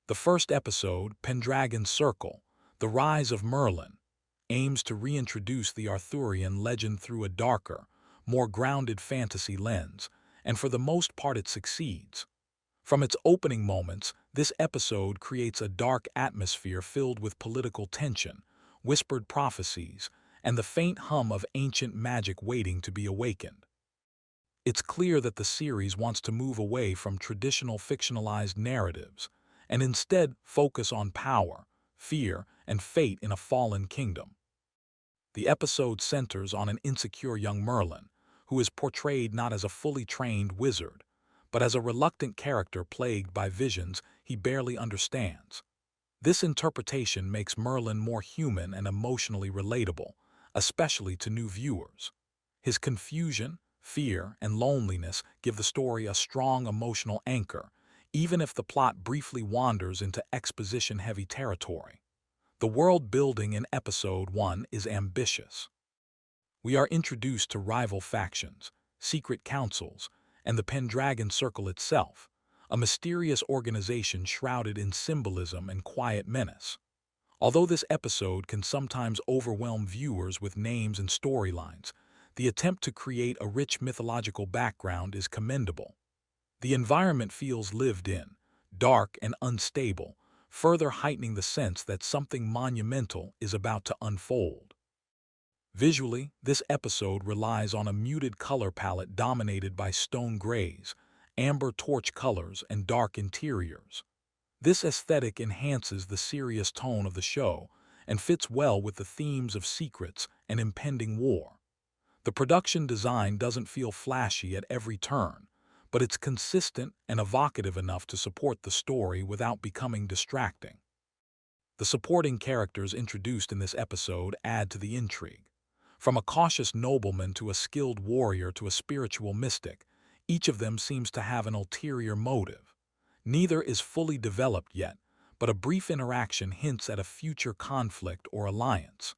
The first episode, Pendragon Circle, The Rise of Merlin, aims to reintroduce the Arthurian legend through a darker, more grounded fantasy lens, and for the most part it succeeds. From its opening moments, this episode creates a dark atmosphere filled with political tension, whispered prophecies, and the faint hum of ancient magic waiting to be awakened. It's clear that the series wants to move away from traditional fictionalized narratives and instead focus on power, fear, and fate in a fallen kingdom. The episode centers on an insecure young Merlin, who is portrayed not as a fully trained wizard, but as a reluctant character plagued by visions he barely understands. This interpretation makes Merlin more human and emotionally relatable, especially to new viewers. His confusion, fear, and loneliness give the story a strong emotional anchor, even if the plot briefly wanders into exposition-heavy territory. The world building in Episode 1 is ambitious. We are introduced to rival factions, secret councils, and the Pendragon Circle itself, a mysterious organization shrouded in symbolism and quiet menace. Although this episode can sometimes overwhelm viewers with names and storylines, the attempt to create a rich mythological background is commendable. The environment feels lived in, dark and unstable, further heightening the sense that something monumental is about to unfold. Visually, this episode relies on a muted color palette dominated by stone grays, amber torch colors, and dark interiors. This aesthetic enhances the serious tone of the show and fits well with the themes of secrets and impending war. The production design doesn't feel flashy at every turn, but it's consistent and evocative enough to support the story without becoming distracting. The supporting characters introduced in this episode add to the intrigue. From a cautious nobleman to a skilled warrior to a spiritual mystic, each of them seems to have an ulterior motive. Neither is fully developed yet, but a brief interaction hints at a future conflict or alliance.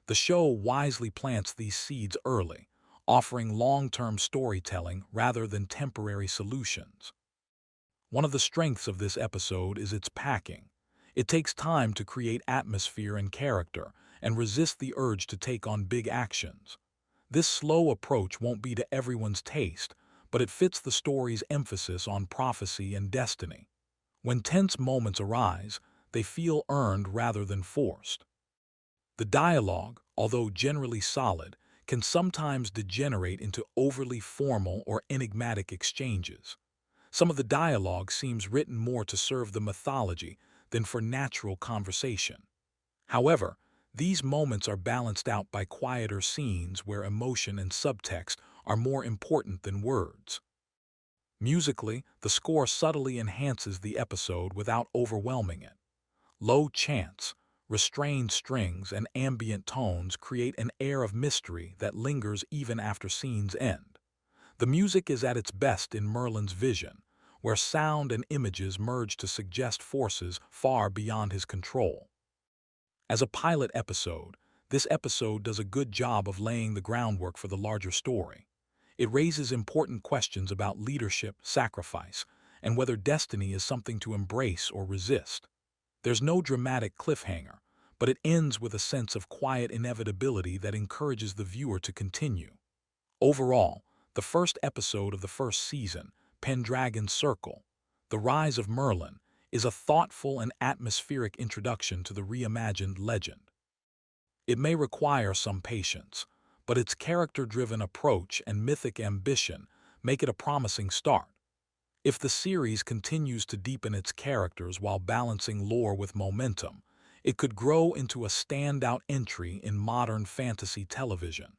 The show wisely plants these seeds early, offering long-term storytelling rather than temporary solutions. One of the strengths of this episode is its packing. It takes time to create atmosphere and character, and resist the urge to take on big actions. This slow approach won't be to everyone's taste, but it fits the story's emphasis on prophecy and destiny. When tense moments arise, they feel earned rather than forced. The dialogue, although generally solid, can sometimes degenerate into overly formal or enigmatic exchanges. Some of the dialogue seems written more to serve the mythology than for natural conversation. However, these moments are balanced out by quieter scenes where emotion and subtext are more important than words. Musically, the score subtly enhances the episode without overwhelming it. Low chants, restrained strings, and ambient tones create an air of mystery that lingers even after scenes end. The music is at its best in Merlin's vision, where sound and images merge to suggest forces far beyond his control. As a pilot episode, this episode does a good job of laying the groundwork for the larger story. It raises important questions about leadership, sacrifice, and whether destiny is something to embrace or resist. There's no dramatic cliffhanger, but it ends with a sense of quiet inevitability that encourages the viewer to continue. Overall, the first episode of the first season, Pendragon Circle, The Rise of Merlin, is a thoughtful and atmospheric introduction to the reimagined legend. It may require some patience, but its character-driven approach and mythic ambition make it a promising start. If the series continues to deepen its characters while balancing lore with momentum, it could grow into a standout entry in modern fantasy television.